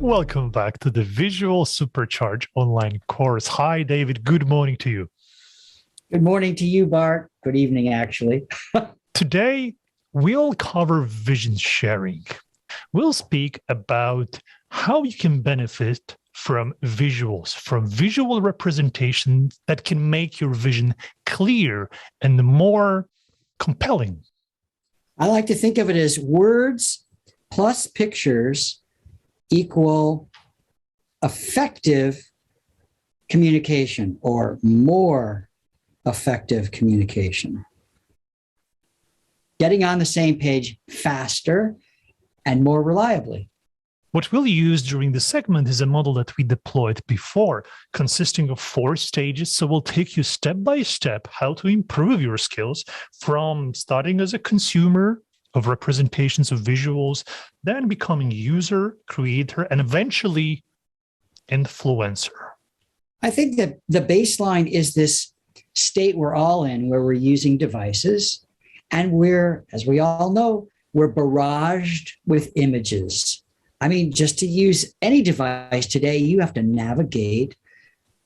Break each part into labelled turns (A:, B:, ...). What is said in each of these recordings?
A: Welcome back to the Visual Supercharge online course. Hi, David. Good morning to you.
B: Good morning to you, Bart. Good evening, actually.
A: Today, we'll cover vision sharing. We'll speak about how you can benefit from visuals, from visual representations that can make your vision clear and more compelling.
B: I like to think of it as words plus pictures equal effective communication or more effective communication. Getting on the same page faster and more reliably.
A: What we'll use during the segment is a model that we deployed before, consisting of 4 stages. So we'll take you step by step how to improve your skills from starting as a consumer of representations of visuals, then becoming user, creator, and eventually influencer.
B: I think that the baseline is this state we're all in where we're using devices and we're, as we all know, we're barraged with images. I mean, just to use any device today, you have to navigate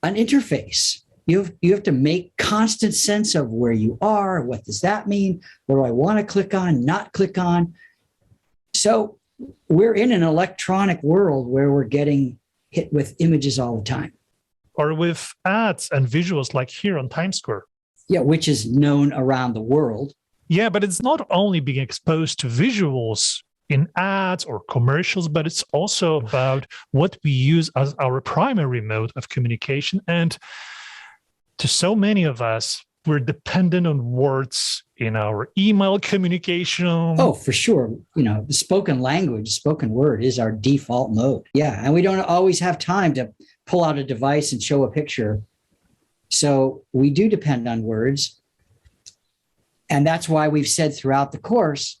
B: an interface. You have to make constant sense of where you are. What does that mean? What do I want to click on, not click on? So we're in an electronic world where we're getting hit with images all the time.
A: Or with ads and visuals like here on Times Square.
B: Yeah, which is known around the world.
A: Yeah, but it's not only being exposed to visuals in ads or commercials, but it's also about what we use as our primary mode of communication. And to so many of us, we're dependent on words in our email communication.
B: Oh, for sure. You know, the spoken language, spoken word is our default mode. Yeah. And we don't always have time to pull out a device and show a picture. So we do depend on words. And that's why we've said throughout the course,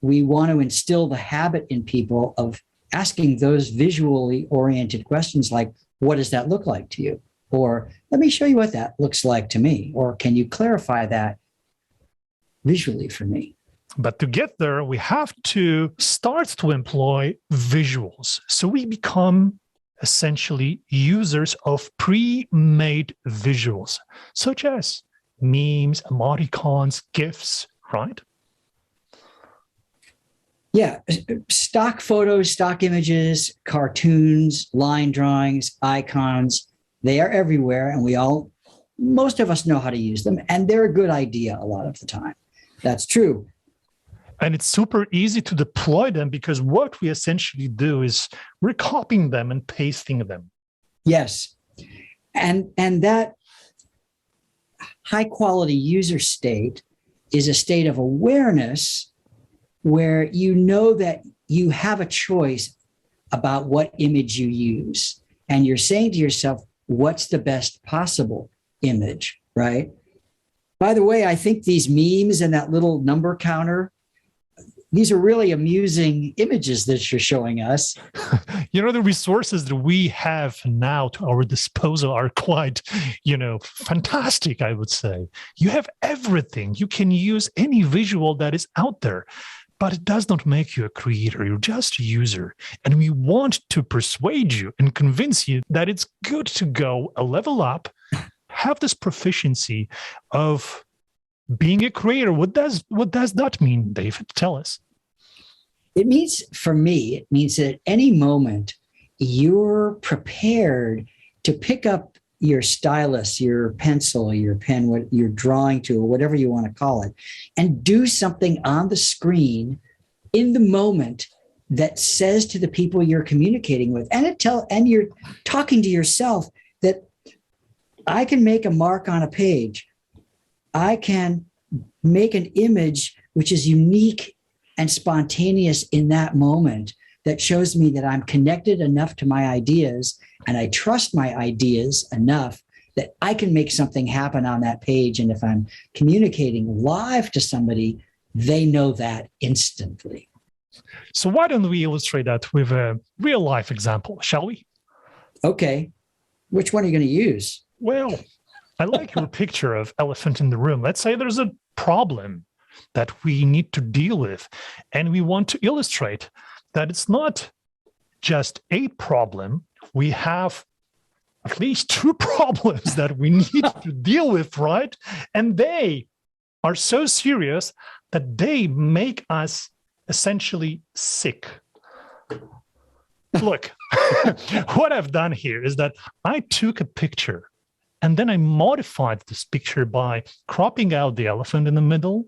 B: we want to instill the habit in people of asking those visually oriented questions like, what does that look like to you? Or let me show you what that looks like to me. Or can you clarify that visually for me?
A: But to get there, we have to start to employ visuals. So we become essentially users of pre-made visuals, such as memes, emoticons, GIFs, right?
B: Yeah, stock photos, stock images, cartoons, line drawings, icons, they are everywhere, and most of us know how to use them, and they're a good idea a lot of the time. That's true.
A: And it's super easy to deploy them because what we essentially do is we're copying them and pasting them.
B: Yes. And that high quality user state is a state of awareness where you know that you have a choice about what image you use. And you're saying to yourself, what's the best possible image, right? By the way, I think these memes and that little number counter, these are really amusing images that you're showing us.
A: You know, the resources that we have now to our disposal are quite, fantastic, I would say. You have everything. You can use any visual that is out there. But it does not make you a creator. You're just a user. And we want to persuade you and convince you that it's good to go a level up, have this proficiency of being a creator. What does that mean, David? Tell us.
B: It means, for me, it means that at any moment, you're prepared to pick up your stylus, your pencil, your pen, what you're drawing to, or whatever you want to call it, and do something on the screen in the moment that says to the people you're communicating with, and you're talking to yourself that I can make a mark on a page. I can make an image which is unique and spontaneous in that moment that shows me that I'm connected enough to my ideas and I trust my ideas enough that I can make something happen on that page. And if I'm communicating live to somebody, they know that instantly.
A: So why don't we illustrate that with a real life example, shall we?
B: Okay. Which one are you going to use?
A: Well, I like your picture of elephant in the room. Let's say there's a problem that we need to deal with, and we want to illustrate that it's not just a problem. We have at least two problems that we need to deal with, right? And they are so serious that they make us essentially sick. Look, what I've done here is that I took a picture and then I modified this picture by cropping out the elephant in the middle.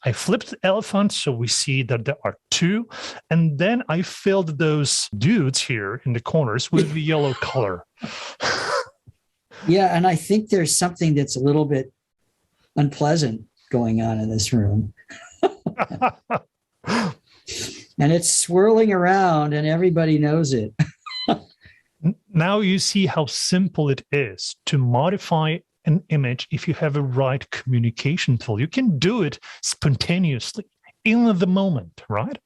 A: I flipped the elephant so we see that there are two. And then I filled those dudes here in the corners with the yellow color.
B: Yeah, and I think there's something that's a little bit unpleasant going on in this room. And it's swirling around and everybody knows it.
A: Now you see how simple it is to modify an image if you have a right communication tool. You can do it spontaneously in the moment, right?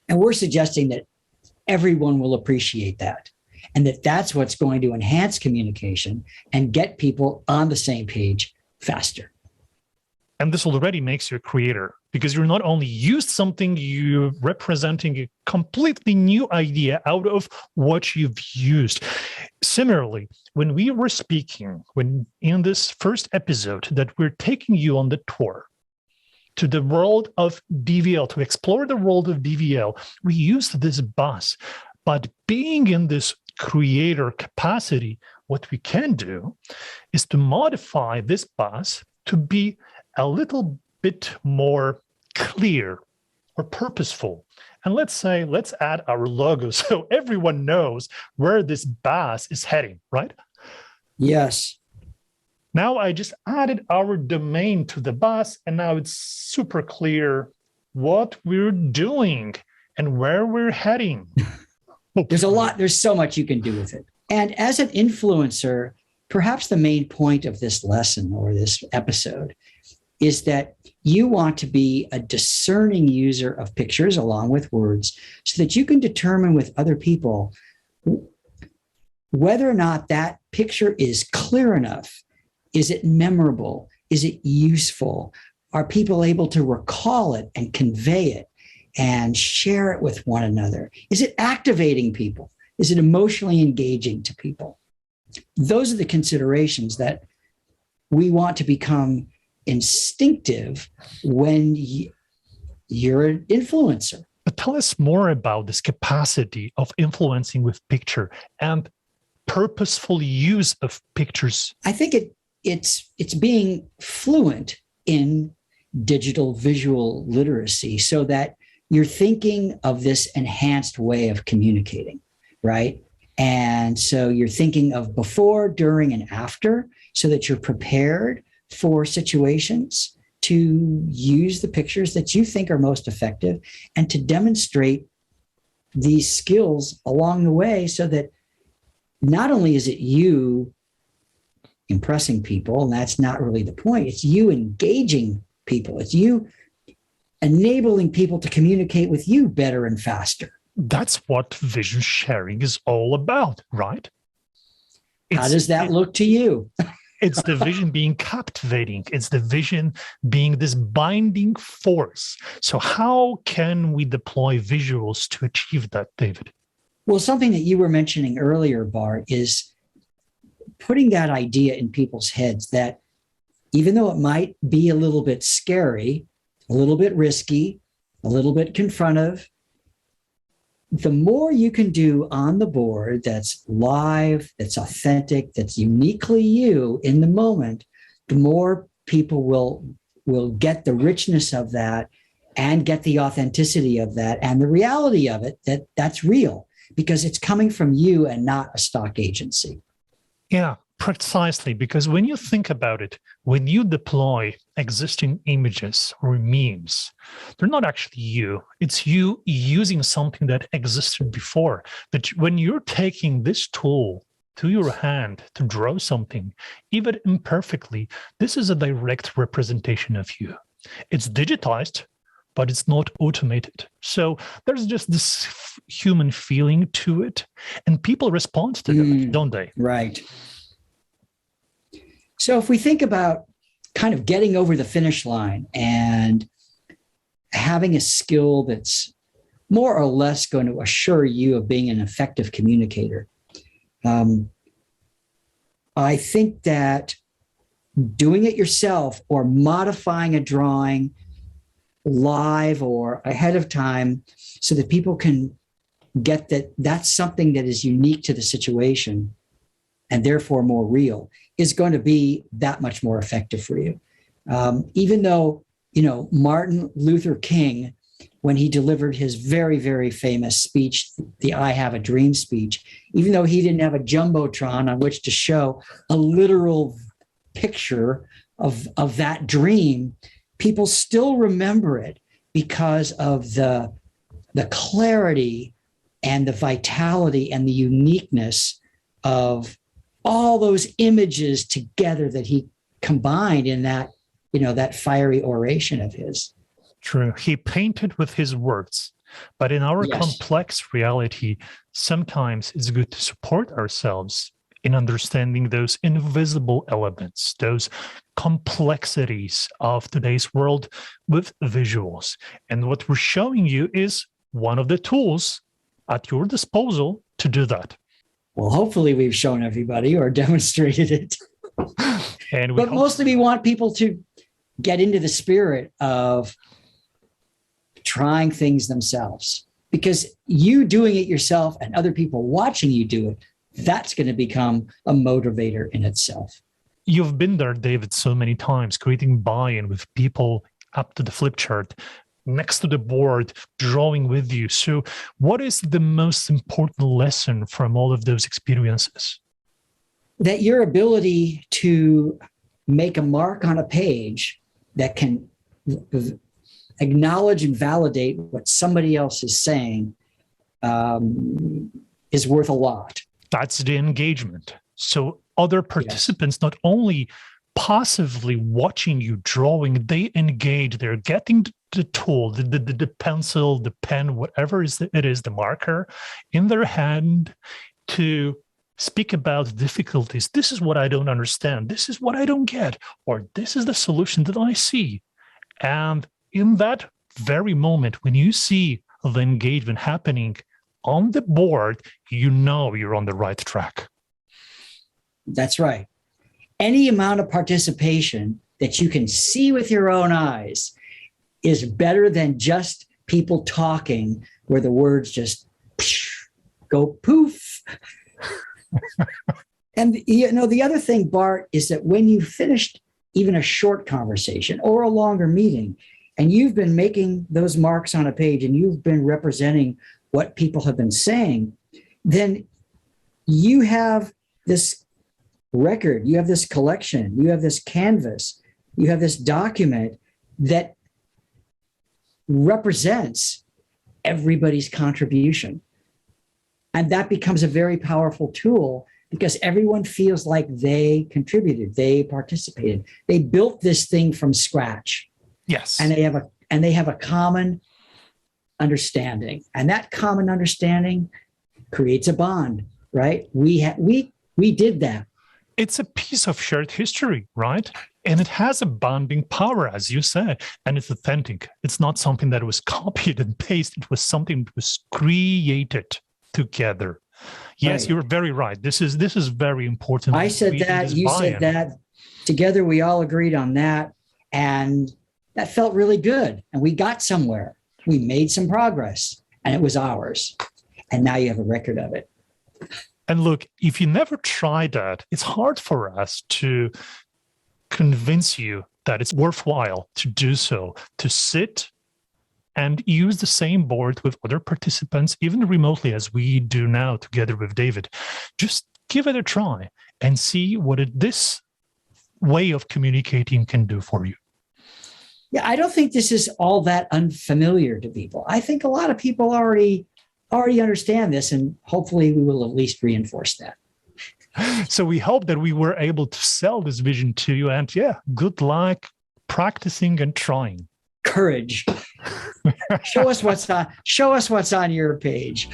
B: And we're suggesting that everyone will appreciate that, and that that's what's going to enhance communication and get people on the same page faster.
A: And this already makes you a creator, because you're not only used something, you're representing a completely new idea out of what you've used. Similarly, when we were speaking, when in this first episode that we're taking you on the tour to the world of DVL, to explore the world of DVL, we used this bus. But being in this creator capacity, what we can do is to modify this bus to be a little bit more clear or purposeful. And let's add our logo so everyone knows where this bus is heading, right?
B: Yes.
A: Now I just added our domain to the bus, and now it's super clear what we're doing and where we're heading.
B: There's so much you can do with it. And as an influencer, perhaps the main point of this lesson or this episode is that you want to be a discerning user of pictures along with words so that you can determine with other people whether or not that picture is clear enough. Is it memorable? Is it useful? Are people able to recall it and convey it and share it with one another? Is it activating people? Is it emotionally engaging to people? Those are the considerations that we want to become instinctive when you're an influencer.
A: But tell us more about this capacity of influencing with picture and purposeful use of pictures.
B: I think it's being fluent in digital visual literacy so that you're thinking of this enhanced way of communicating, right? And so you're thinking of before, during, and after so that you're prepared for situations to use the pictures that you think are most effective and to demonstrate these skills along the way so that not only is it you impressing people, and that's not really the point, it's you engaging people, it's you enabling people to communicate with you better and faster.
A: That's what vision sharing is all about, right?
B: How does that look to you?
A: It's the vision being captivating. It's the vision being this binding force. So how can we deploy visuals to achieve that, David?
B: Well, something that you were mentioning earlier, Bart, is putting that idea in people's heads that even though it might be a little bit scary, a little bit risky, a little bit confrontive, the more you can do on the board that's live, that's authentic, that's uniquely you in the moment, the more people will get the richness of that and get the authenticity of that and the reality of it, that's real because it's coming from you and not a stock agency.
A: Yeah, precisely. Because when you think about it, when you deploy existing images or memes, they're not actually you. It's you using something that existed before. But when you're taking this tool to your hand to draw something, even imperfectly, this is a direct representation of you. It's digitized, but it's not automated. So there's just this human feeling to it, and people respond to that, don't they?
B: Right. So if we think about kind of getting over the finish line and having a skill that's more or less going to assure you of being an effective communicator. I think that doing it yourself or modifying a drawing live or ahead of time so that people can get that that's something that is unique to the situation and therefore more real is going to be that much more effective for you. Even though, Martin Luther King, when he delivered his very, very famous speech, the I Have a Dream speech, even though he didn't have a Jumbotron on which to show a literal picture of that dream, people still remember it because of the clarity and the vitality and the uniqueness of all those images together that he combined in that, that fiery oration of his.
A: True. He painted with his words, but in our complex reality, sometimes it's good to support ourselves in understanding those invisible elements, those complexities of today's world with visuals. And what we're showing you is one of the tools at your disposal to do that.
B: Well, hopefully we've shown everybody or demonstrated it. But mostly we want people to get into the spirit of trying things themselves, because you doing it yourself and other people watching you do it, that's going to become a motivator in itself.
A: You've been there, David, so many times, creating buy-in with people up to the flip chart, next to the board, drawing with you. So what is the most important lesson from all of those experiences?
B: That your ability to make a mark on a page that can acknowledge and validate what somebody else is saying is worth a lot.
A: That's the engagement. So other participants not only passively watching you drawing, they engage. They're getting the tool, the pencil, the pen, whatever it is, the marker in their hand to speak about difficulties. This is what I don't understand. This is what I don't get. Or this is the solution that I see. And in that very moment, when you see the engagement happening on the board, you know you're on the right track.
B: That's right. Any amount of participation that you can see with your own eyes is better than just people talking where the words just go poof. And the other thing, Bart, is that when you finished even a short conversation or a longer meeting, and you've been making those marks on a page and you've been representing what people have been saying, then you have this record, you have this collection, you have this canvas, you have this document that represents everybody's contribution. And that becomes a very powerful tool because everyone feels like they contributed, they participated, they built this thing from scratch.
A: Yes.
B: And they have a common understanding. And that common understanding creates a bond, right? We did that.
A: It's a piece of shared history, right? And it has a bonding power, as you said, and it's authentic. It's not something that was copied and pasted. It was something that was created together. Yes, right. You're very right. This is very important.
B: I said that, you said that. Together, we all agreed on that. And that felt really good. And we got somewhere. We made some progress and it was ours. And now you have a record of it.
A: And look, if you never tried that, it's hard for us to convince you that it's worthwhile to do so, to sit and use the same board with other participants, even remotely as we do now together with David. Just give it a try and see what this way of communicating can do for you.
B: Yeah, I don't think this is all that unfamiliar to people. I think a lot of people already understand this, and hopefully we will at least reinforce that.
A: So we hope that we were able to sell this vision to you, and good luck practicing and trying.
B: Courage. Show us what's on your page.